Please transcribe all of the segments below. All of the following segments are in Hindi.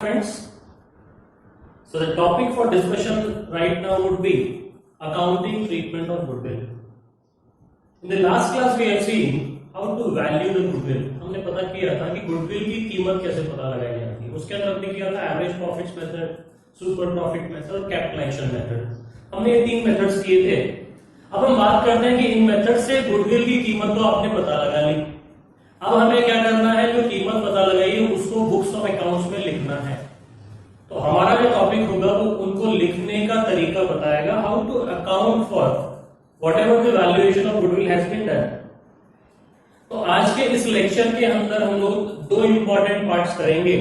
Friends, so the topic for discussion right now would be accounting treatment of goodwill. In the last class we have seen how to value the goodwill. हमने पता किया था कि goodwill की कीमत कैसे पता लगाई जाती है. उसके अंदर हमने किया था average profits method, super profit method और कैपिटलाइजेशन मेथड. हमने ये तीन मेथड्स किए थे. अब हम बात करते हैं कि इन मेथड से गुडविल की कीमत तो आपने पता लगा ली. अब हमें क्या करना है, जो कीमत पता लगाई है उसको बुक्स ऑफ अकाउंट्स में लिखना है. तो हमारा जो टॉपिक होगा वो उनको लिखने का तरीका बताएगा, how to account for whatever the valuation of goodwill has been done. तो आज के इस लेक्चर के अंदर हम लोग दो इंपॉर्टेंट पार्ट्स करेंगे,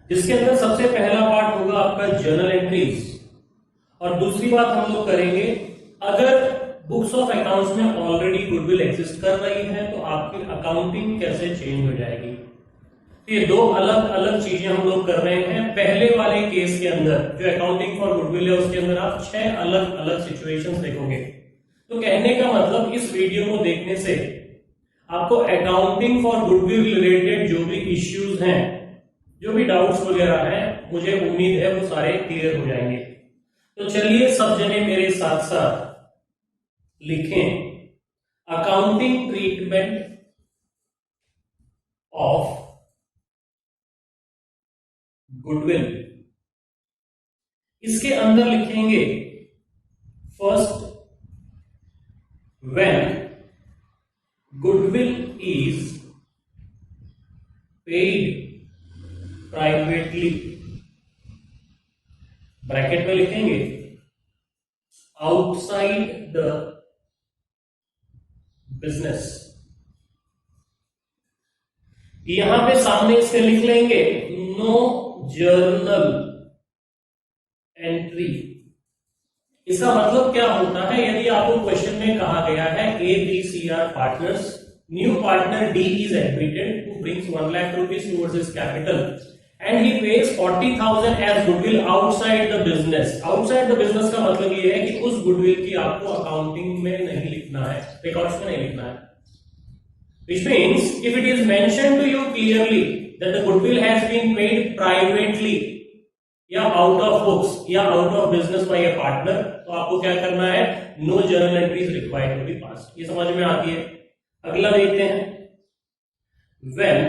जिसके अंदर सबसे पहला पार्ट होगा आपका जर्नल एंट्रीज, और दूसरी बात हम लोग करेंगे अगर बुक्स ऑफ अकाउंट्स में ऑलरेडी गुडविल एग्जिस्ट कर रही है तो आपकी अकाउंटिंग कैसे चेंज हो जाएगी. ये दो अलग अलग चीजें हम लोग कर रहे हैं. पहले वाले केस के अंदर जो अकाउंटिंग फॉर गुडविल है उसके अंदर आप 6 अलग अलग सिचुएशंस देखोगे. तो कहने का मतलब इस वीडियो को देखने से आपको अकाउंटिंग फॉर गुडविल रिलेटेड जो भी इश्यूज हैं, जो भी डाउट्स वगैरह हैं, मुझे उम्मीद है वो सारे क्लियर हो जाएंगे. तो चलिए सब जने मेरे साथ साथ लिखें अकाउंटिंग ट्रीटमेंट ऑफ गुडविल. इसके अंदर लिखेंगे first, when goodwill is paid privately, bracket में लिखेंगे आउटसाइड द बिजनेस. यहां पे सामने इसके लिख लेंगे नो जर्नल एंट्री. इसका मतलब क्या होता है, यदि आपको क्वेश्चन में कहा गया है A B C are partners, new partner D is admitted who brings 1 lakh rupees towards his capital and he pays 40,000 as goodwill outside the business. Outside the business का मतलब ये है कि उस गुडविल की आपको अकाउंटिंग में नहीं लिखना है, रिकॉर्ड्स में नहीं लिखना है. Which means if it is mentioned to you clearly that the goodwill has been paid privately या out of books या out of business by a partner, तो आपको क्या करना है, no journal entries required to be passed. ये समझ में आती है. अगला देखते हैं, when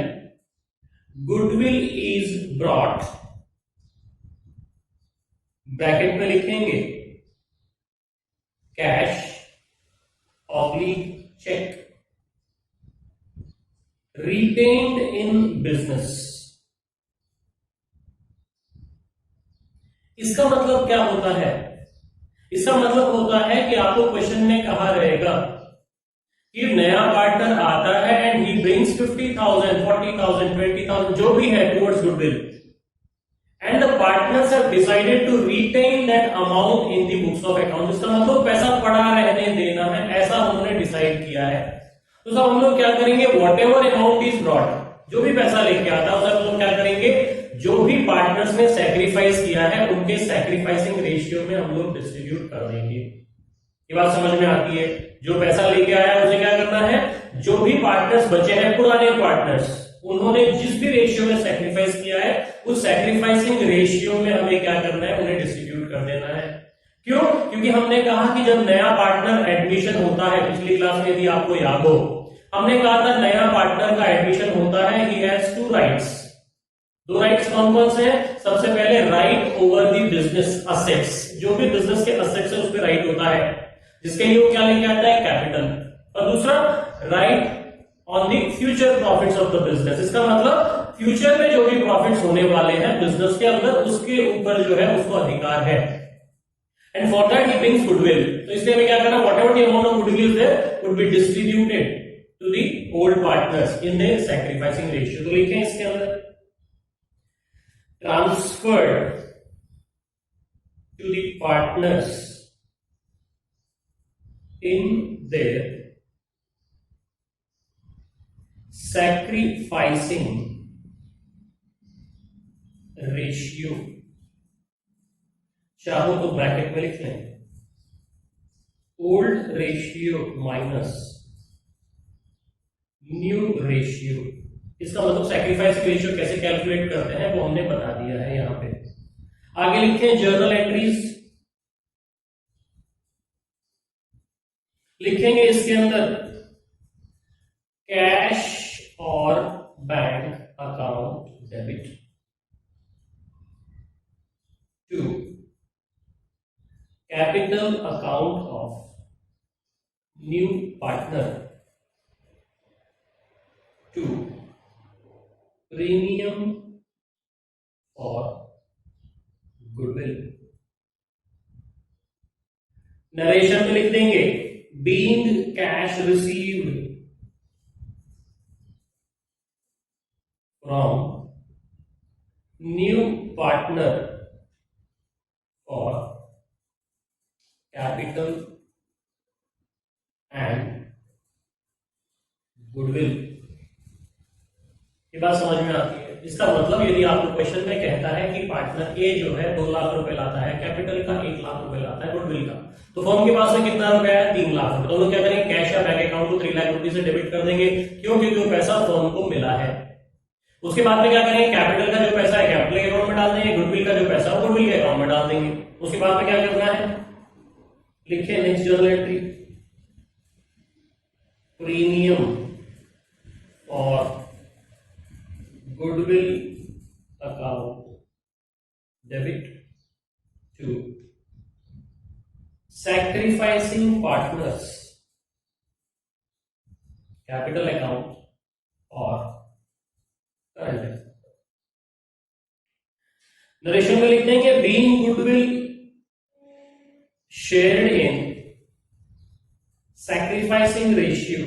goodwill is brought, bracket में लिखेंगे cash oblique cheque retained in business. इसका मतलब क्या होता है, इसका मतलब होता है कि आपको क्वेश्चन में कहा रहेगा कि नया पार्टनर आता है एंड ही ब्रिंग्स 50,000, 40,000, 20,000 जो भी है towards goodwill, and the partners have decided to retain that amount in the books of account. इसका मतलब पैसा पड़ा रहने देना है, ऐसा उन्होंने डिसाइड किया है. तो सब हम लोग क्या करेंगे, what ever amount is brought, जो भी पैसा लेके आता है उसे हम लोग क्या करेंगे, जो भी पार्टनर्स ने सैक्रिफाइस किया है उनके सैक्रिफाइसिंग रेशियो में हम लोग डिस्ट्रीब्यूट कर देंगे. ये बात समझ में आती है. जो पैसा लेके आया है उसे क्या करना है, जो भी पार्टनर्स बचे हैं पुराने पार्टनर्स, उन्होंने जिस भी रेशियो में सैक्रिफाइस किया है उस सैक्रिफाइसिंग रेशियो में हमें क्या करना है, उन्हें डिस्ट्रीब्यूट कर देना है. क्यों? क्योंकि हमने कहा कि जब नया पार्टनर एडमिशन होता है, पिछली क्लास में यदि आपको याद हो, हमने कहा था नया पार्टनर का एडमिशन होता है, ही हैज 2 राइट्स. 2 राइट्स कौन कौन से हैं? सबसे पहले right over the business assets, जो भी बिजनेस के असेट्स है उस पर राइट होता है, जिसके लिए वो क्या लेके आता है, कैपिटल. और दूसरा right on the future profits of the business. इसका मतलब फ्यूचर में जो भी प्रॉफिट्स होने वाले हैं बिजनेस के अंदर, उसके ऊपर जो है उसको अधिकार है. And for that he brings goodwill. तो इसलिए हमें क्या करना, whatever the amount of goodwill is there would be distributed to the old partners in their sacrificing ratio. तो लिखें इसके अंदर transferred to the partners in their sacrificing ratio. चाहो तो ब्रैकेट में लिख लें old ratio minus new ratio इसका मतलब सैक्रिफाइस रेशियो कैसे कैलकुलेट करते हैं वो हमने बता दिया है यहां पे। आगे लिखते हैं जर्नल एंट्रीज, लिखेंगे इसके अंदर कैश और bank account debit to capital account of new partner to premium और गुडविल। नरेशन में लिख देंगे being cash received from new partner और कैपिटल एंड गुडविल। ये बात समझ में आती है। इसका मतलब यदि आपको क्वेश्चन में कहता है कि पार्टनर ए जो है 2 लाख रुपए लाता है, कैपिटल का 1 लाख रुपए लाता है, गुडविल का, तो फर्म के पास में कितना रुपया है? 3 लाख रुपए। तो हम लोग क्या करेंगे, कैश या बैंक अकाउंट को 3 लाख रुपए से डेबिट कर देंगे, क्योंकि जो पैसा फर्म को मिला है। उसके बाद में क्या करेंगे, कैपिटल का जो पैसा है कैपिटल के अकाउंट में डाल देंगे, गुडविल का जो पैसा है गुडविल के अकाउंट में डाल देंगे। उसके बाद में क्या करना है, लिखे नेक्स्ट जर्नल एंट्री प्रीमियम और goodwill account debit to sacrificing partners capital account और करंट अकाउंट। नरेशन में लिख देंगे being goodwill shared in sacrificing ratio.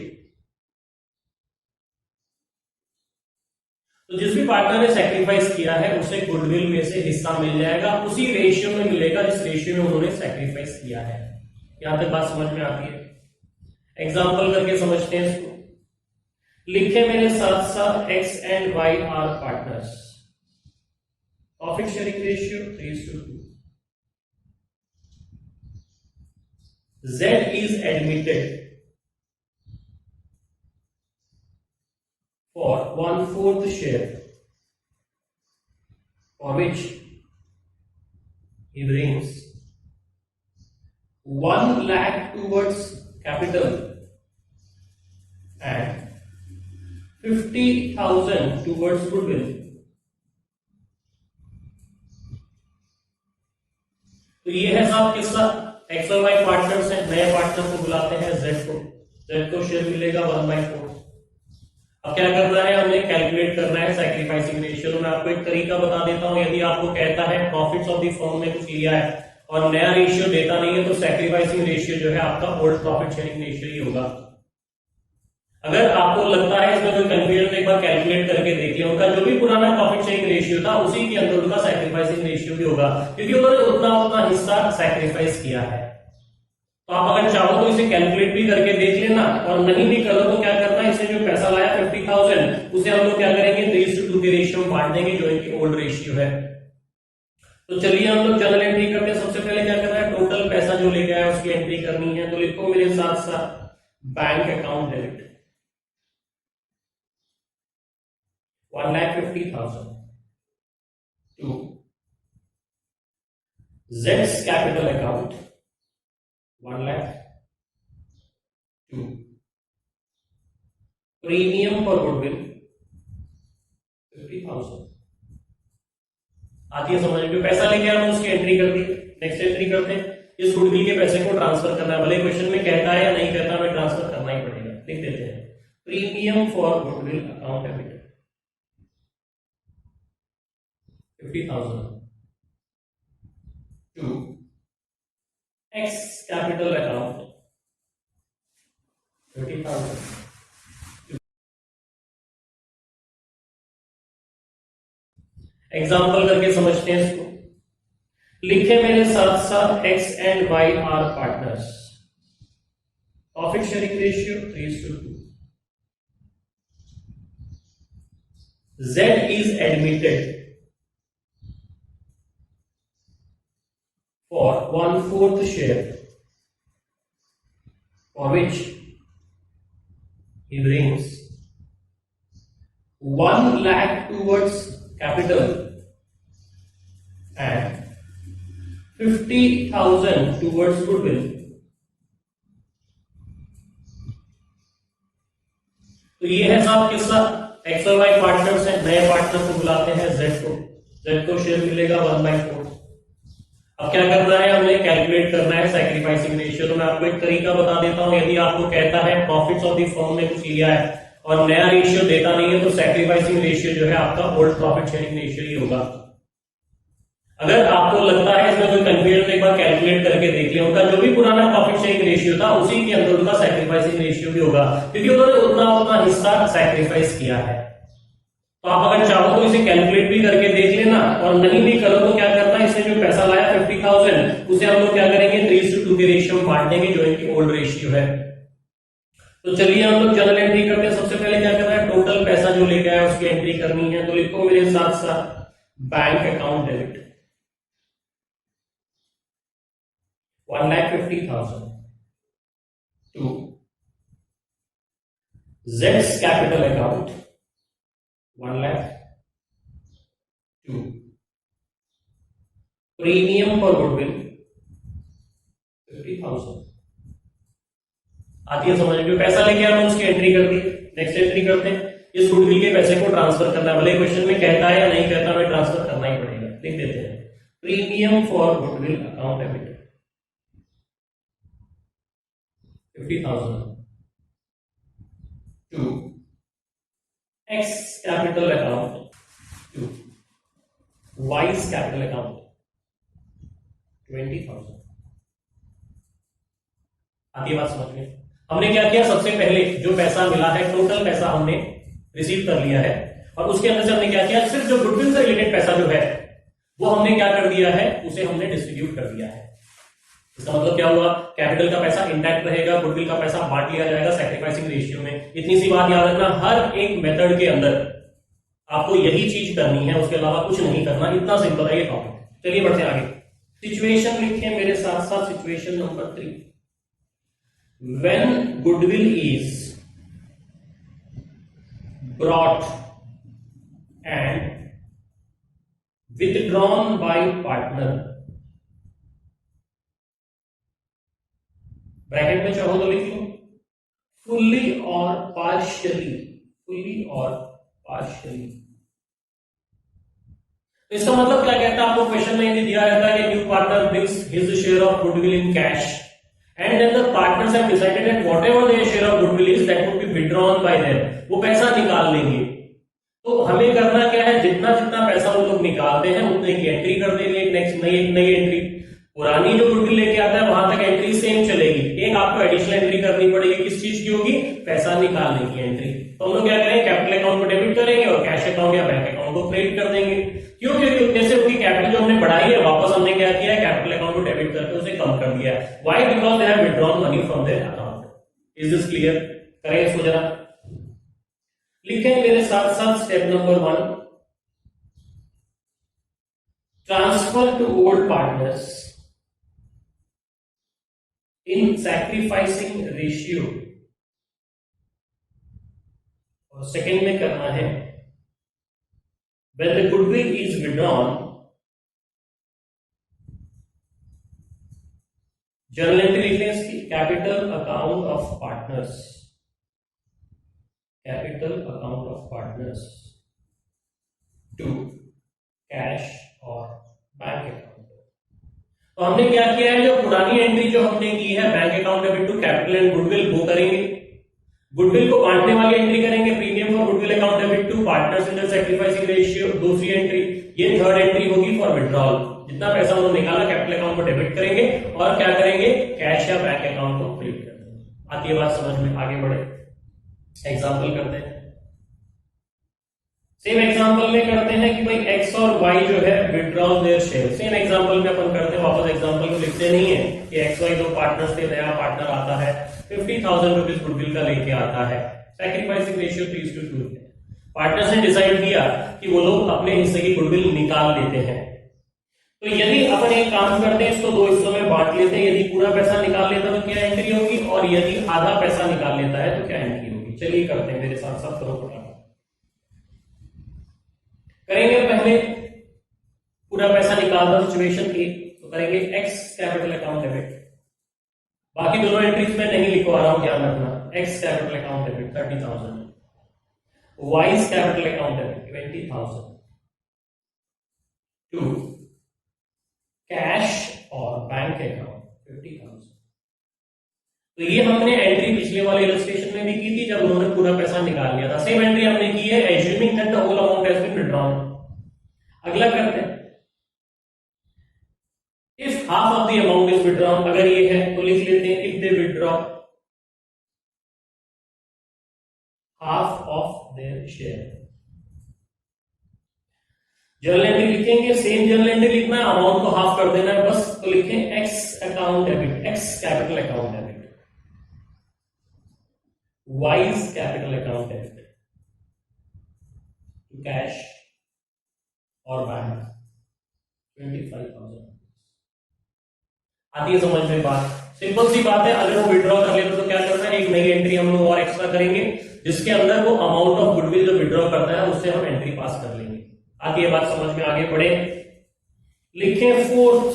तो जिस भी पार्टनर ने सैक्रिफाइस किया है उसे गुडविल में से हिस्सा मिल जाएगा, उसी रेशियो में मिलेगा जिस रेशियो में उन्होंने सैक्रिफाइस किया है। यहां तक बात समझ में आती है। एग्जांपल करके समझते हैं इसको। लिखे मेरे साथ साथ X and Y are partners, profit sharing ratio 3:2। Z is admitted for 1/4 share, for which he brings 1 lakh towards capital and 50,000 towards goodwill. तो ये है साहब किसका, एक्स और वाई पार्टनर्स हैं, नए पार्टनर को बुलाते हैं जेड को, जेड को शेयर मिलेगा 1/4। अब क्या करना है, हमने कैलकुलेट करना है सैक्रिफाइसिंग रेशियो। तो मैं आपको एक तरीका बता देता हूं। यदि आपको कहता है प्रॉफिट्स ऑफ द फर्म में कुछ लिया है और नया रेशियो देता नहीं है, तो सैक्रिफाइसिंग रेशियो जो है आपका ओल्ड प्रॉफिट शेयरिंग रेशियो ही होगा। अगर आपको लगता है इसमें कोई कंफ्यूजन, एक बार कैलकुलेट करके देखिए, उनका जो भी पुराना प्रॉफिट शेयरिंग रेशियो था उसी के अंदर उनका सैक्रिफाइसिंग रेशियो भी होगा, क्योंकि उन्होंने उतना हिस्सा सैक्रिफाइस किया है। तो आप अगर चाहो तो इसे कैलकुलेट भी करके देख लेना, और नहीं भी करो तो क्या करना है, इसे जो पैसा लाया 50,000 उसे हम लोग क्या करेंगे 3:2 के रेशियो में बांट देंगे, जो इनकी ओल्ड रेशियो है। तो चलिए हम लोग जर्नल एंट्री करते हैं। सबसे पहले क्या करना है, टोटल पैसा जो लेके आया उसकी एंट्री करनी है। तो लिखो मेरे साथ साथ bank account debit 1,50,000 to Z's capital account 1 lakh to premium for goodwill 50,000। आती है समझ में, पैसा लेके आना उसकी एंट्री कर दी। नेक्स्ट एंट्री करते हैं, इस गुडविल के पैसे को ट्रांसफर करना है, भले क्वेश्चन में कहता है या नहीं कहता, हमें ट्रांसफर करना ही पड़ेगा। लिख देते हैं premium for goodwill account debit 50,000 to X capital account 30,000। Example करके समझते हैं इसको। लिखे मेरे साथ साथ X and Y are partners, profit sharing ratio 3:2। Z is admitted for 1/4 share, for which he brings 1 lakh towards capital and 50,000 towards goodwill। तो ये है साहब किसका, एक्स और वाई पार्टनर्स हैं, नए पार्टनर को बुलाते हैं जेड को शेयर मिलेगा 1/4। अब क्या करना है, हमें कैलकुलेट करना है सैक्रिफाइसिंग रेशियो। तो मैं आपको एक तरीका बता देता हूं, यदि आपको कहता है प्रॉफिट्स ऑफ द फर्म में कुछ लिया है और नया रेशियो देता नहीं है, तो सैक्रिफाइसिंग रेशियो जो है आपका ओल्ड प्रॉफिट शेयरिंग रेशियो ही होगा। अगर आपको लगता है इसमें कोई कंफ्यूजन, एक बार कैलकुलेट करके देख लिया, उनका जो भी पुराना प्रॉफिट शेयरिंग रेशियो था उसी के अंदर उनका सैक्रिफाइसिंग रेशियो भी होगा, क्योंकि उन्होंने उतना हिस्सा सैक्रिफाइस किया है। तो आप अगर चाहो तो इसे कैलकुलेट भी करके देख लेना, और नहीं भी करो तो क्या करना है, इसने जो पैसा लाया 50,000 उसे हम लोग क्या करेंगे 3:2 के रेशियो में बांट देंगे, जो इनकी ओल्ड रेशियो है। तो चलिए हम लोग जनरल एंट्री करते हैं। सबसे पहले क्या करना है, टोटल पैसा जो लेके आया उसकी एंट्री करनी है। तो लिखो मेरे साथ साथ bank account debit 1,50,000 to Z's capital account 1 lakh to premium for goodwill 50,000। आती है समझ में, पैसा लेके आया उसकी एंट्री कर दी। नेक्स्ट एंट्री करते हैं, इस गुडविल के पैसे को ट्रांसफर करना है, भले क्वेश्चन में कहता है या नहीं कहता, हमें ट्रांसफर करना ही पड़ेगा। लिख देते हैं premium for goodwill account debit 50,000 to X capital account to Y's capital account 20,000। आती बात समझ में। हमने क्या किया, सबसे पहले जो पैसा मिला है टोटल पैसा हमने रिसीव कर लिया है, और उसके अंदर से हमने क्या किया, सिर्फ जो गुडविल से रिलेटेड पैसा जो है वो हमने क्या कर दिया है, उसे हमने डिस्ट्रीब्यूट कर दिया है। इसका मतलब क्या हुआ, कैपिटल का पैसा इंटैक्ट रहेगा, गुडविल का पैसा बांट लिया जाएगा सैक्रिफाइसिंग रेशियो में। इतनी सी बात याद रखना, हर एक मेथड के अंदर आपको यही चीज करनी है, उसके अलावा कुछ नहीं करना। इतना सिंपल है ये टॉपिक। चलिए बढ़ते हैं आगे। सिचुएशन लिखें मेरे साथ साथ, situation number 3। When goodwill is brought and withdrawn by partner, bracket में चाहो तो लिख लो फुल्ली और पार्शियली, फुल्ली और पार्शियली। तो इसका मतलब क्या कहता है, आपको क्वेश्चन में ये दिया रहता है कि new partner brings his share of goodwill in cash and then the partners have decided that whatever their share of goodwill is that would be withdrawn by them, वो पैसा निकाल लेंगे। तो हमें करना क्या है, जितना जितना पैसा वो लोग निकालते हैं उतने की एंट्री कर देंगे, नेक्स्ट नई एंट्री। पुरानी जो गुडविल लेके आता है वहां तक एंट्री सेम चलेगी, एक आपको एडिशनल एंट्री करनी पड़ेगी। किस चीज की होगी, पैसा निकालने की एंट्री। तो हम लोग क्या करेंगे, कैपिटल अकाउंट को डेबिट करेंगे और कैश अकाउंट या बैंक अकाउंट को क्रेडिट कर देंगे। क्यों, क्योंकि उतने से उनकी कैपिटल जो हमने बढ़ाई है वापस हमने क्या किया है, कैपिटल अकाउंट को डेबिट करके उसे कम कर दिया है। Why, because they have withdrawn money from their account. Is this clear? करें इसको जरा, लिखें मेरे साथ साथ step number 1, transfer to old partners in sacrificing ratio. और सेकेंड में करना है when the goodwill is withdrawn, journal entry लिख लें इसकी, capital account of partners, capital account of partners to cash और बैंक अकाउंट। तो हमने क्या किया है, जो पुरानी एंट्री जो हमने की है bank account debit to capital and goodwill वो करेंगे। गुडविल को बांटने वाली एंट्री करेंगे, premium for goodwill account debit to partners in the sacrificing ratio दूसरी एंट्री। ये थर्ड एंट्री होगी फॉर विड्रॉल। जितना पैसा उन्होंने निकाला कैपिटल अकाउंट को डेबिट करेंगे और क्या करेंगे, कैश या बैंक अकाउंट को क्रेडिट कर देंगे। आती है बात समझ में? आगे बढ़े, एग्जाम्पल करते हैं। सेम एग्जांपल में करते हैं कि भाई एक्स और वाई जो है withdraw their share. Same example में अपन करते हैं, वापस एग्जांपल को लिखते नहीं है कि एक्स वाई दो पार्टनर्स थे, नया पार्टनर आता है 50,000 रुपीज गुडविल का लेके आता है, सैक्रिफाइसिंग रेशियो 3:2 है। पार्टनर्स ने डिसाइड किया कि वो लोग अपने हिस्से की गुडविल निकाल लेते हैं। तो यदि अपन एक काम करते हैं, इसको दो हिस्सों में बांट लेते हैं, यदि पूरा पैसा निकाल लेता है तो क्या एंट्री होगी, और यदि आधा पैसा निकाल लेता है तो क्या एंट्री होगी। चलिए करते हैं, मेरे साथ साथ करो फटाफट। करेंगे पहले पूरा पैसा निकाल दो सिचुएशन की, तो करेंगे एक्स कैपिटल अकाउंट डेबिट, बाकी दोनों एंट्रीज में नहीं लिखवा रहा हूं, ध्यान रखना। X capital account debit 30,000, Y's capital account debit 20,000 to cash और बैंक अकाउंट 50,000। तो ये हमने एंट्री पिछले वाले इलस्ट्रेशन में भी की थी जब उन्होंने पूरा पैसा निकाल लिया था। सेम एंट्री हमने की है assuming that the whole amount has been withdrawn. अगला करते हैं, if half of the amount is withdrawn, अगर ये है तो लिख लेते हैं if they withdraw half of their share. Journal entry लिखेंगे, सेम जर्नल एंट्री लिखना है, अमाउंट को हाफ कर देना है बस, तो लिखें x account debit, x capital account debit, wise capital account debit, cash और बैंक 25,000। आती है समझ में बात? सिंपल सी बात है, अगर वो विड्रॉ कर लेते तो क्या करना है, एक नई एंट्री हम लोग और एक्स्ट्रा करेंगे जिसके अंदर वो अमाउंट ऑफ गुडविल जो विड्रॉ करता है उससे हम एंट्री पास कर लेंगे। आती है बात समझ में? आगे बढ़े, लिखें फोर्थ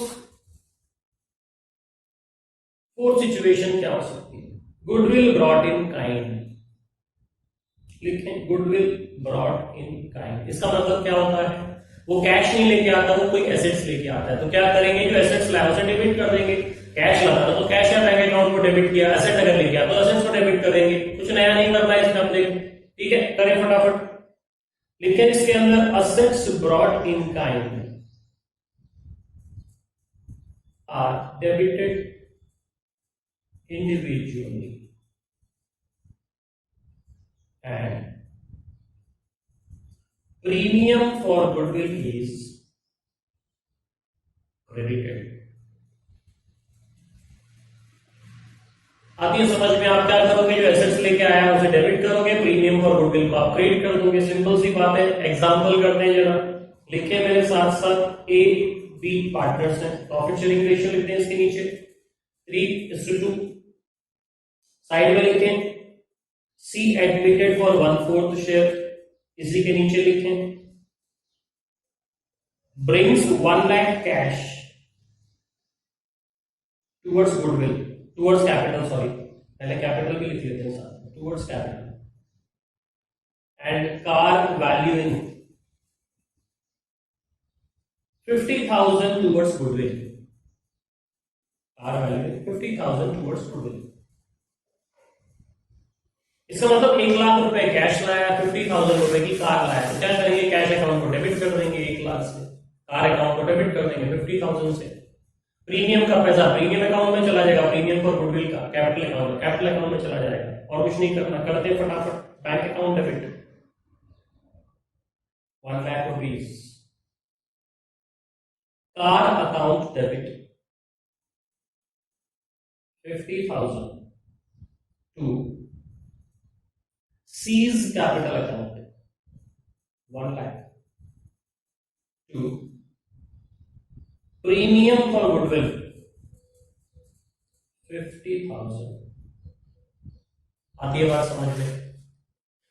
सिचुएशन क्या हो सकती है, गुडविल ब्रॉट इन काइंड। लिखें गुडविल ब्रॉट इन काइंड, इसका मतलब क्या होता है, वो कैश नहीं लेके आता, वो कोई एसेट्स लेके आता है। तो क्या करेंगे, जो एसेट्स लाया उसे डेबिट कर देंगे। कैश लाता था तो कैश या बैंक अकाउंट को डेबिट किया, एसेट अगर लेके आया तो एसेट्स को डेबिट कर देंगे। कुछ नया नहीं करना है इसमें अपने को, ठीक है, करें फटाफट। लिखें इसके अंदर assets brought in kind are debited individually and premium for goodwill is credited। आती है समझ में? आप क्या करोगे, जो एसेट्स लेके आया है उसे डेबिट करोगे, प्रीमियम फॉर गुडविल को आप क्रेडिट कर दोगे। सिंपल सी बात है। एग्जांपल करते हैं जरा, लिखे मेरे साथ साथ ए बी पार्टनर्स हैं, प्रॉफिट शेयरिंग रेशियो लिखते हैं इसके नीचे 3:2, साइड में लिखें सी एडमिटेड फॉर 1/4 शेयर, इसी के नीचे लिखें brings 1 lakh cash towards goodwill, towards capital, sorry पहले कैपिटल भी लिख लेते हैं साथ में, towards capital, and car valuing 50,000 towards goodwill, car valuing 50,000 towards goodwill. इसका मतलब 1 लाख रुपए कैश लाया, 50,000 रुपए की कार लाया, तो क्या करेंगे, कैश अकाउंट को डेबिट कर देंगे 1 लाख से, कार अकाउंट को डेबिट कर देंगे 50,000 से। प्रीमियम का पैसा प्रीमियम अकाउंट में चला जाएगा, प्रीमियम फॉर गुडविल का कैपिटल अकाउंट में चला जाएगा, और कुछ नहीं करना। करते फटाफट, bank account debit 1 lakh rupees, car account debit 50,000 to C's capital account 1 lakh to premium for goodwill 50,000। आती है बात समझ में?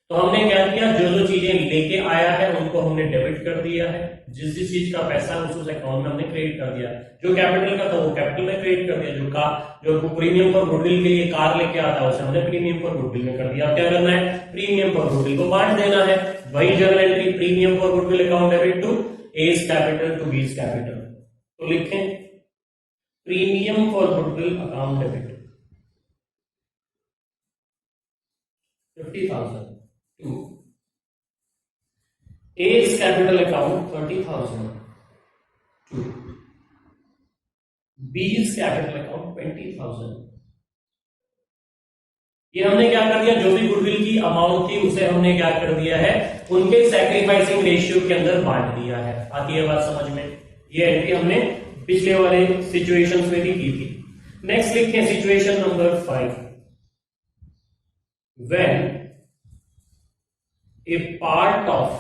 तो हमने क्या किया, जो जो चीजें लेके आया है उनको हमने डेबिट कर दिया है, जिस जिस चीज का पैसा है उस अकाउंट में हमने क्रेडिट कर दिया। जो कैपिटल का था वो कैपिटल में क्रेडिट कर दिया, जो प्रीमियम फॉर गुडविल के लिए कार लेके आता है उसे हमने प्रीमियम फॉर गुडविल में कर दिया। अब क्या करना है, प्रीमियम फॉर गुडविल को बांट देना है। वही journal entry, premium for goodwill account debit to A's capital to B's capital. तो लिखें premium for goodwill account debit 50,000 to A's capital account 30,000 to B's capital account 20,000। ये हमने क्या कर दिया, जो भी गुडविल की अमाउंट थी उसे हमने क्या कर दिया है, उनके सैक्रिफाइसिंग रेशियो के अंदर बांट दिया है। आती है बात समझ में? ये एंट्री हमने पिछले वाले सिचुएशंस में भी की थी। नेक्स्ट लिखते हैं situation number 5, when A part of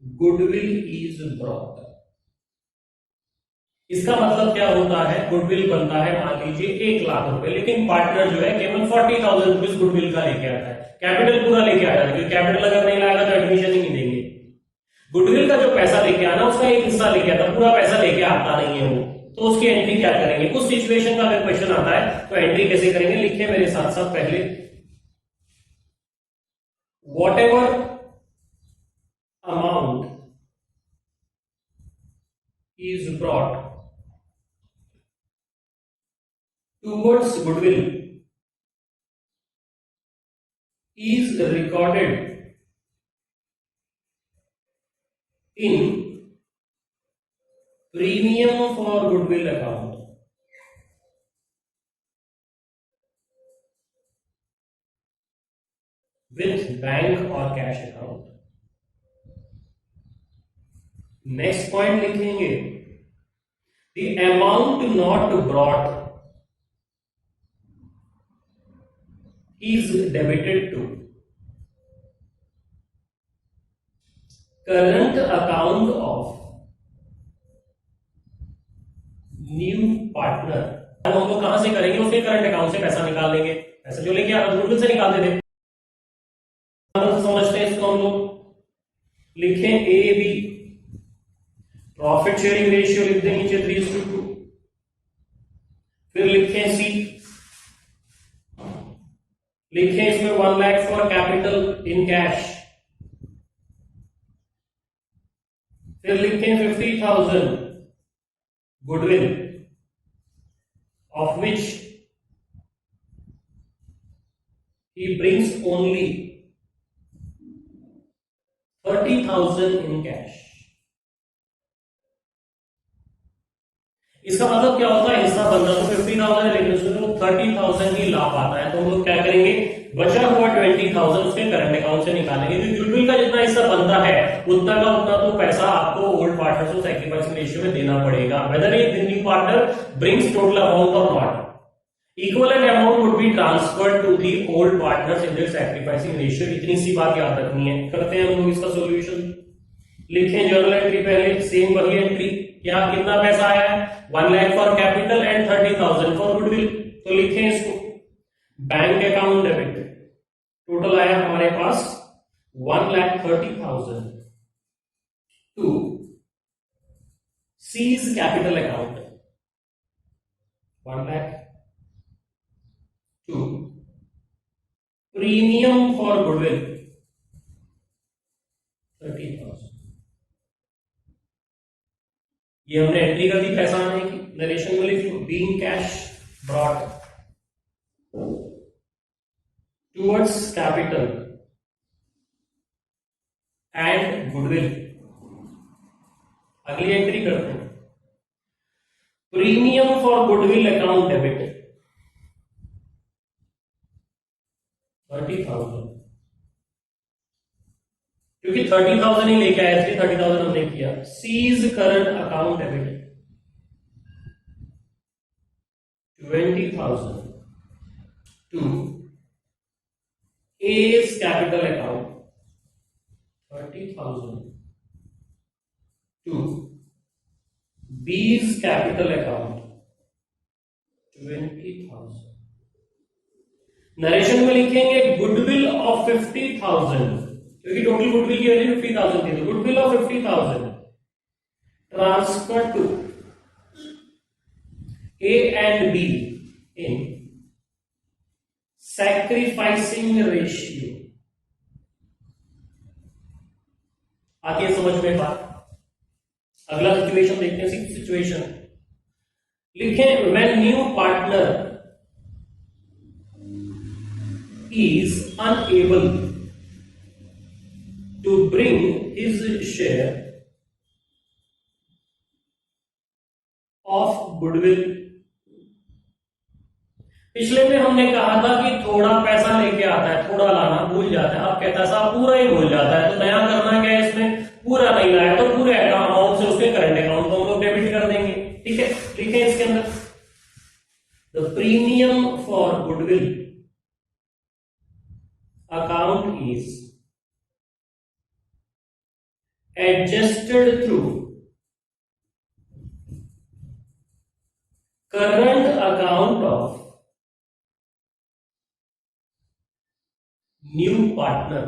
goodwill is brought. इसका मतलब क्या होता है, गुडविल बनता है मान लीजिए 1 लाख रुपए, लेकिन पार्टनर जो है केवल 40,000 रुपीज गुडविल का लेके आता है, कैपिटल पूरा लेके आता है, क्योंकि कैपिटल अगर नहीं लाएगा तो एडमिशन ही नहीं देंगे। गुडविल का जो पैसा लेके आना उसका एक हिस्सा लेके आता, पूरा पैसा लेके आता नहीं है वो, तो उसकी एंट्री क्या करेंगे? उस सिचुएशन का अगर क्वेश्चन आता है तो एंट्री कैसे करेंगे? लिखे मेरे साथ साथ पहले, what ever amount is brought towards goodwill is recorded in premium for goodwill account with bank or cash account. Next point लिखेंगे, the amount not brought is debited to current account of new partner. हम लोग कहां से करेंगे? उसके करंट अकाउंट से पैसा निकाल लेंगे, पैसा जो लेके आ रहा गुडविल से निकाल देते। समझते हैं इसको हम लोग, लिखें A B, profit sharing ratio लिख दें नीचे 3:2, फिर लिखें सी, लिखें इसमें 1 lakh for capital in cash, फिर लिखें 50,000 goodwill of which he brings only 30,000 in cash। इसका मतलब क्या होता है? हिस्सा बनता तो 50,000 है लेकिन उसमें तो 30,000 ही लाभ आता है, तो हम लोग क्या करेंगे? बचा हुआ 20,000 उसके करंट अकाउंट से निकालेंगे, क्योंकि गुडविल का जितना हिस्सा बनता है उतना का उतना तो पैसा आपको ओल्ड पार्टनर्स को सैक्रिफाइसिंग रेशियो में देना पड़ेगा, whether a new partner brings total amount or not. Equivalent amount would be transferred to the old partners in their sacrificing ratio. इतनी सी बात याद रखनी है। करते हैं हम लोग इसका सॉल्यूशन। लिखें जर्नल एंट्री पहले, सेम वही एंट्री, यहाँ कितना पैसा आया है? 1 lakh for capital and 30,000 for goodwill. तो लिखें इसको बैंक अकाउंट डेबिट, टोटल आया हमारे पास 1,30,000 to C's capital account 1 lakh to premium for goodwill 30,000। ये हमने एंट्री कर दी पैसा आने की, नरेशन में लिखी being cash brought towards capital and goodwill. अगली एंट्री करते हैं, premium for goodwill account debit 30,000, क्योंकि 30,000 ही लेके आया, 30,000 हमने किया। C's current account debit 20,000 to A's capital account 30,000 to B's capital account 20,000। Narration में लिखेंगे गुडविल ऑफ 50,000, क्योंकि टोटल गुडविल की वैल्यू 50,000 थी, तो goodwill of 50,000 transfer to A and B in sacrificing ratio. आती है समझ में बात? अगला सिचुएशन देखते हैं, सिचुएशन लिखें when new partner is unable to bring his share of goodwill। पिछले में हमने कहा था कि थोड़ा पैसा लेके आता है, थोड़ा लाना भूल जाता है, अब कहता है साहब पूरा ही भूल जाता है, तो नया करना क्या है इसमें? पूरा नहीं लाया तो पूरे अमाउंट से उसके करंट अकाउंट को हम लोग डेबिट कर देंगे। ठीक है, लिखें इसके अंदर the premium for goodwill account is adjusted through current account of new partner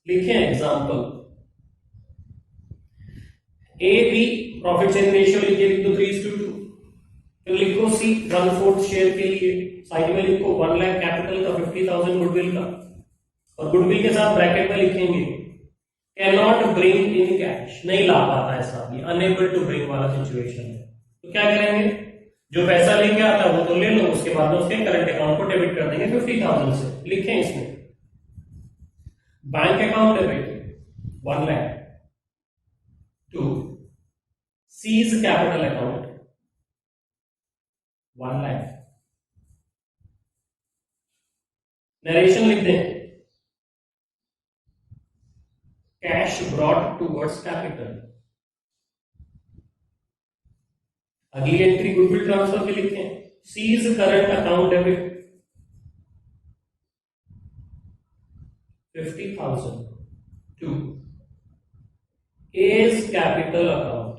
लिखें example A B profit sharing ratio लिखिए, लिख दो 3:2। फिर लिखो सी 1/4 शेयर के लिए, साइड में लिखो 1 लाख कैपिटल का, 50,000 गुडविल का, और गुडविल के साथ ब्रैकेट में लिखेंगे can not bring in cash, नहीं ला पाता है साहब, ये अनेबल टू ब्रिंग वाला सिचुएशन है। तो क्या करेंगे, जो पैसा लेके आता है वो तो ले लो, उसके बाद में उसके करंट अकाउंट को डेबिट कर देंगे 50,000 से। लिखें इसमें bank account debit 1 lakh to C's capital account 1 lakh. Narration लिख दें कैश ब्रॉट टूवर्ड्स कैपिटल। अगली एंट्री गुडविल ट्रांसफर की लिखें C's current account debit 50,000 to A's capital account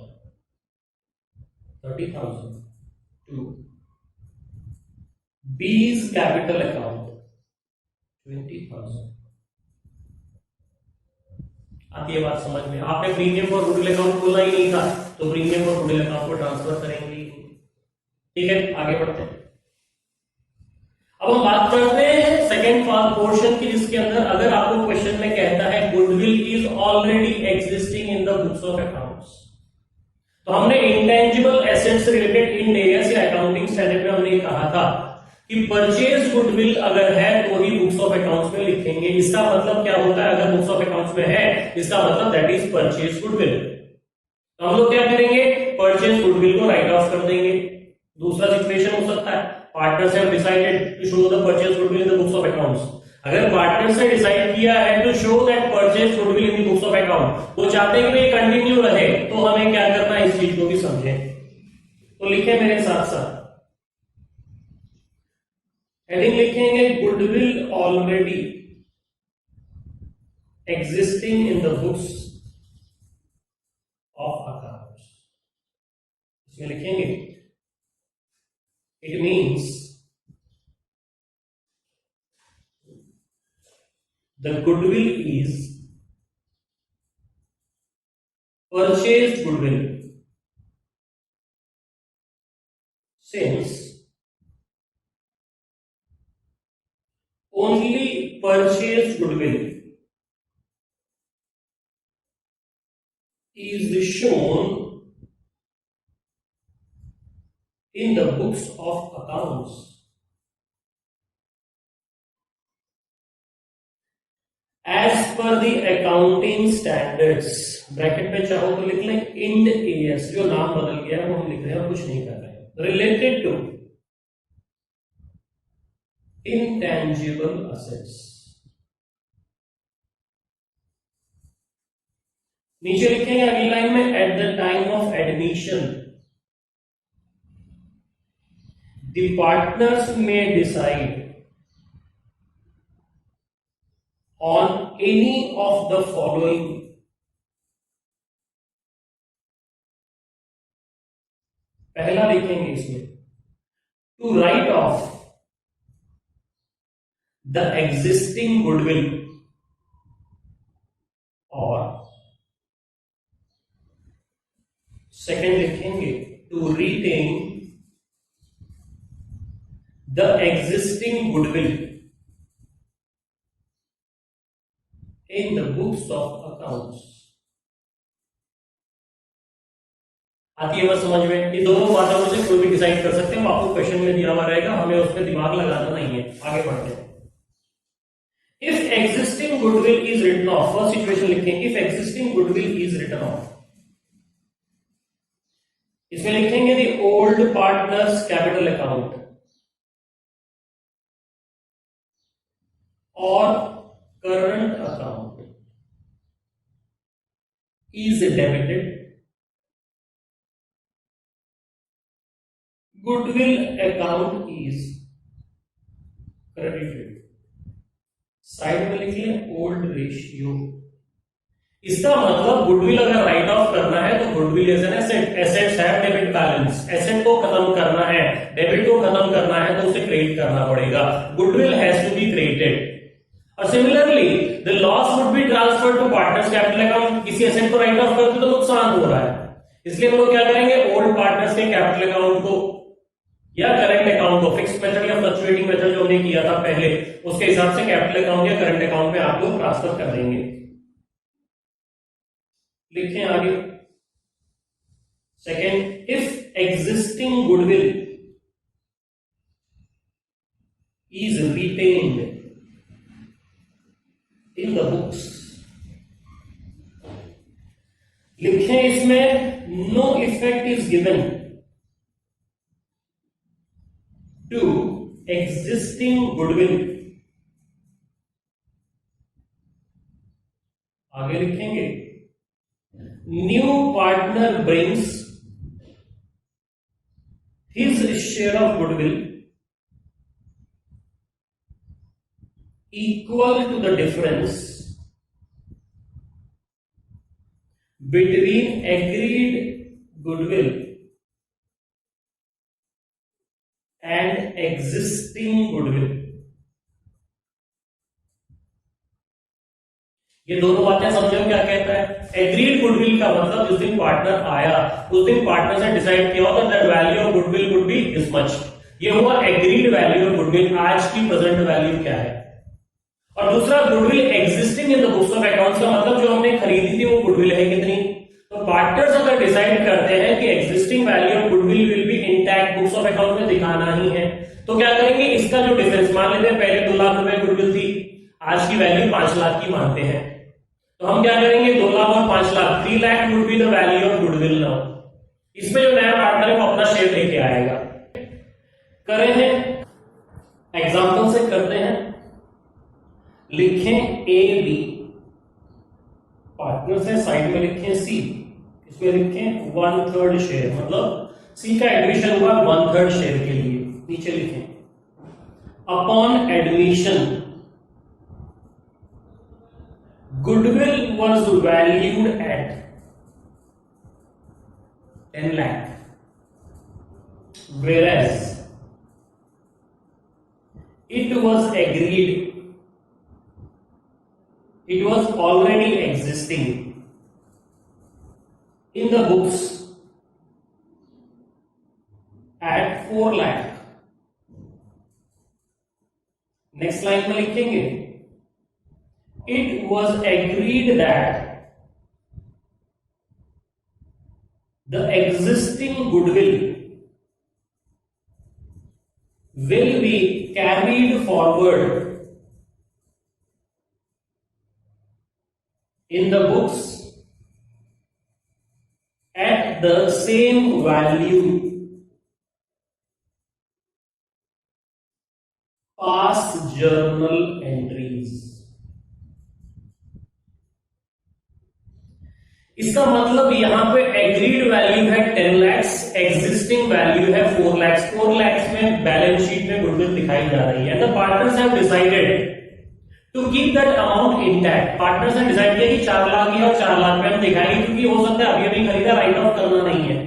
30,000 to B's capital account 20,000। आती है बात समझ में? आपने प्रीमियम और गुडविल अकाउंट खोला ही नहीं था, तो प्रीमियम और गुडविल अकाउंट को ट्रांसफर करेंगे। ठीक है, आगे बढ़ते हैं। अब हम बात करते हैं सेकेंड पोर्शन की, जिसके अंदर अगर आपको क्वेश्चन में कहता है goodwill is already existing in the books of accounts, तो हमने इंटेंजिबल एसेट्स से रिलेटेड इंड एरिया या अकाउंटिंग स्टैंडर्ड में हमने कहा था कि परचेज गुडविल अगर है तो ही बुक्स ऑफ अकाउंट्स में लिखेंगे। इसका मतलब क्या होता है, अगर बुक्स ऑफ अकाउंट्स में है इसका मतलब दैट इज परचेज गुडविल। तो हम लोग क्या करेंगे, परचेज गुडविल को राइट ऑफ कर देंगे। दूसरा सिचुएशन हो सकता है partners have decided to show the purchase goodwill in the books of accounts. अगर पार्टनर्स ने डिसाइड किया है to show that purchase goodwill in the books of account, वो चाहते हैं कि ये कंटिन्यू रहे, तो हमें क्या करना है, इस चीज को भी समझें। तो लिखे मेरे साथ साथ, हेडिंग लिखेंगे goodwill already existing in the books of accounts. इसमें लिखेंगे it means the goodwill is purchased goodwill since only purchased goodwill is shown in the books of accounts as per the accounting standards। Bracket में चाहो तो लिख लें इंड एएस, जो नाम बदल गया है वो हम लिख रहे हैं, कुछ नहीं कर रहे हैं, रिलेटेड टू intangible assets। नीचे लिखेंगे अगली लाइन में at the time of admission the partners में decide on any of the following. पहला लिखेंगे इसमें to write off the existing goodwill और सेकेंड लिखेंगे to retain the existing goodwill in the books of accounts। आती है बात समझ में? ये दोनों बातों में से कोई भी डिसाइड कर सकते हैं, वो आपको क्वेश्चन में दिया हुआ रहेगा, हमें उस पर दिमाग लगाना नहीं है। आगे बढ़ते हैं। If existing goodwill is written off, first situation लिखें if existing goodwill is written off, इसमें लिखेंगे the old partners capital account और current account is debited, goodwill account is credited। Side में लिख लें ओल्ड रेशियो। इसका मतलब गुडविल अगर राइट ऑफ करना है तो goodwill is an asset, assets have debit balance, asset को खत्म करना है, डेबिट को खत्म करना है तो उसे क्रेडिट करना पड़ेगा, goodwill has to be credited. और similarly the loss would be transferred to partners capital account. किसी एसेट को राइट ऑफ करते तो नुकसान हो रहा है, इसलिए हम लोग क्या करेंगे, ओल्ड पार्टनर्स के कैपिटल अकाउंट को या करंट अकाउंट को, फिक्स्ड मेथड या फ्लक्चुएटिंग मेथड जो हमने किया था पहले, उसके हिसाब से कैपिटल अकाउंट या करंट अकाउंट में आप लोग ट्रांसफर कर देंगे। लिखें आगे, second, if existing goodwill is retained in the books, लिखें इसमें no effect is given to existing goodwill. आगे लिखेंगे, new partner brings his share of goodwill equal to the difference between agreed goodwill and existing goodwill। ये दोनों बातें समझो क्या कहता है। एग्रीड गुडविल का मतलब जिस दिन पार्टनर आया उस दिन पार्टनर से डिसाइड किया होगा that value of goodwill would be this much. ये हुआ एग्रीड वैल्यू ऑफ गुडविल, आज की प्रेजेंट वैल्यू क्या है। और दूसरा, goodwill existing in the books of accounts का मतलब जो हमने खरीदी थी वो गुडविल है कितनी। तो पार्टनर्स अगर डिसाइड करते हैं कि existing value of goodwill will be intact, books of account में दिखाना ही है, तो क्या करेंगे, इसका जो डिफरेंस, मान लेते हैं पहले 2 लाख रुपए गुडविल थी, आज की वैल्यू 5 लाख की मानते हैं, तो हम क्या करेंगे, 2 लाख और 5 lakh, 3 lakh would be the value of goodwill now. इसमें जो नया पार्टनर है वो अपना शेयर लेके आएगा। करें हैं एग्जाम्पल से करते हैं, लिखें ए बी, पार्टनर्स है, साइड में लिखें सी, इसमें लिखें 1/3 शेयर, मतलब सी का एडमिशन हुआ 1/3 शेयर के लिए। नीचे लिखें, upon admission goodwill was valued at 10 lakh, whereas it was agreed, it was already existing in the books at 4 lakh। Next line में लिखेंगे, it was agreed that the existing goodwill will be carried forward in the books at the same value past journal entries। इसका मतलब यहां पे एग्रीड वैल्यू है 10 lakhs, एग्जिस्टिंग वैल्यू है 4 lakhs। 4 lakhs में बैलेंस शीट में गुडविल दिखाई जा रही है। The partners have decided to keep that amount intact. Partners ने डिसाइड किया कि 4 लाख ही और 4 लाख में हम दिखाएंगे, क्योंकि हो सकता है अभी अभी खरीदा, राइट ऑफ करना नहीं है।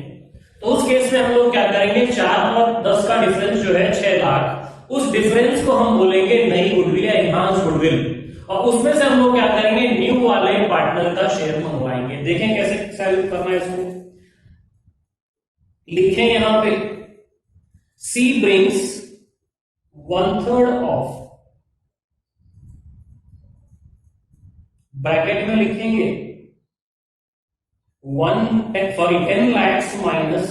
तो उस केस में हम लोग क्या करेंगे, 4 और 10 का डिफरेंस जो है 6 लाख, उस डिफरेंस को हम बोलेंगे नई गुडविल या एनहांस गुडविल, और उसमें से हम लोग क्या करेंगे, न्यू वाले पार्टनर का शेयर मंगवाएंगे। देखें कैसे सॉल्व करना है इसको। लिखें यहां पे, सी ब्रिंग्स 1/3 ऑफ, ब्रैकेट में लिखेंगे 10 lakhs माइनस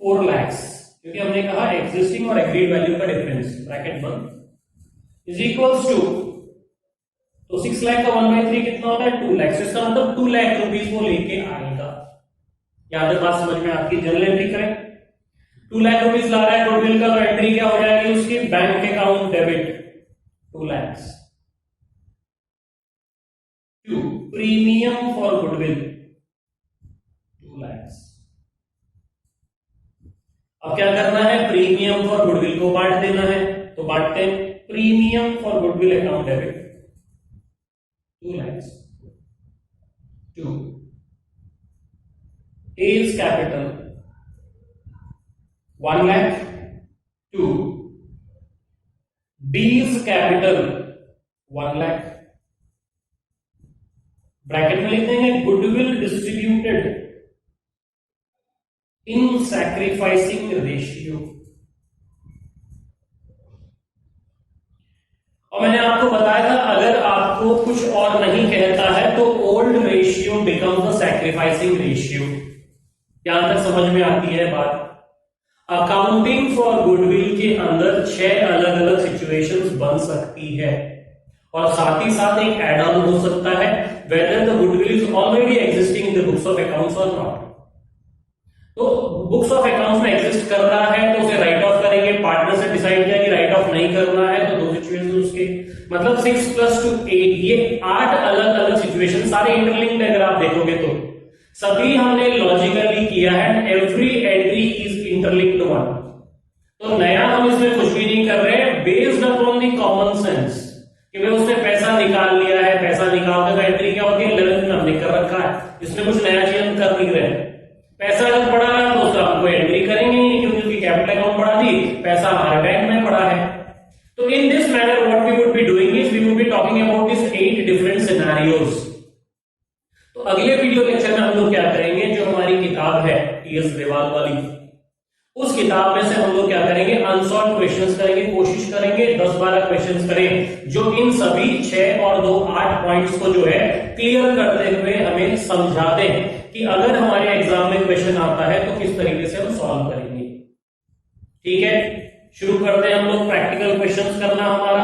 4 lakhs, क्योंकि हमने कहा एग्जिस्टिंग और एग्रीड वैल्यू का डिफरेंस, ब्रैकेट बंद, इज इक्वल्स टू, तो 6 लाख का 1/3 कितना होता है, 2 lakhs। इसका मतलब 2 लाख रुपीज वो लेके आएगा। यहां तक बात समझ में आपकी। जनरल एंट्री करें, 2 लाख रुपीज ला रहा है गुडविल का, तो एंट्री क्या हो जाएगी उसकी, bank account debit 2 lakhs to premium for goodwill 2 lakhs। अब क्या करना है, प्रीमियम फॉर गुडविल को बांट देना है, तो बांटते हैं, premium for goodwill account debit 2 lakhs to A's capital 1 lakh to B's capital 1 lakh, bracket में लिख देंगे goodwill distributed in sacrificing ratio. और मैंने आपको बताया था अगर आपको कुछ और नहीं कहता है तो old ratio becomes the sacrificing ratio. यहां तक समझ में आती है बात। अकाउंटिंग फॉर गुडविल के अंदर 6 अलग अलग सिचुएशंस बन सकती है और साथ ही साथ एक एड ऑन हो सकता है whether the goodwill is already existing in the books of accounts or not। तो बुक्स ऑफ अकाउंट्स में एग्जिस्ट कर रहा है तो उसे राइट ऑफ करेंगे, पार्टनर से डिसाइड किया कि राइट ऑफ नहीं करना है तो 2 सिचुएशन उसके, मतलब 6 + 2 8, ये 8 अलग अलग सिचुएशन सारे इंटरलिंक्ड अगर आप देखोगे तो सभी हमने लॉजिकली किया है, every entry is interlinked one. तो नया हम इसमें कुछ भी नहीं कर रहे हैं, based upon the common sense कि भाई उसने पैसा निकाल लिया है, पैसा निकालने का एंट्री क्या होती है 11th में हमने कर रखा है, इसमें कुछ नया चीज हम कर नहीं रहे। पैसा अगर पड़ा है तो उसका हमको एंट्री करेंगे नहीं क्योंकि उसकी कैपिटल अकाउंट बढ़ा दी, पैसा हमारे बैंक में पड़ा है। तो in this manner what we would be doing is we would be talking about this 8 different scenarios. तो अगले वीडियो लेक्चर में हम लोग क्या करेंगे, जो हमारी किताब है टीएस देवाल वाली, उस किताब में से हम लोग क्या करेंगे अनसॉल्व क्वेश्चंस करेंगे, कोशिश करेंगे 10-12 क्वेश्चंस करें जो इन सभी 6 और 2 8 पॉइंट्स को जो है क्लियर करते हुए हमें समझा दें कि अगर हमारे एग्जाम में क्वेश्चन आता है तो किस तरीके से हम सॉल्व करेंगे। ठीक है, शुरू करते हैं हम लोग प्रैक्टिकल क्वेश्चंस करना हमारा।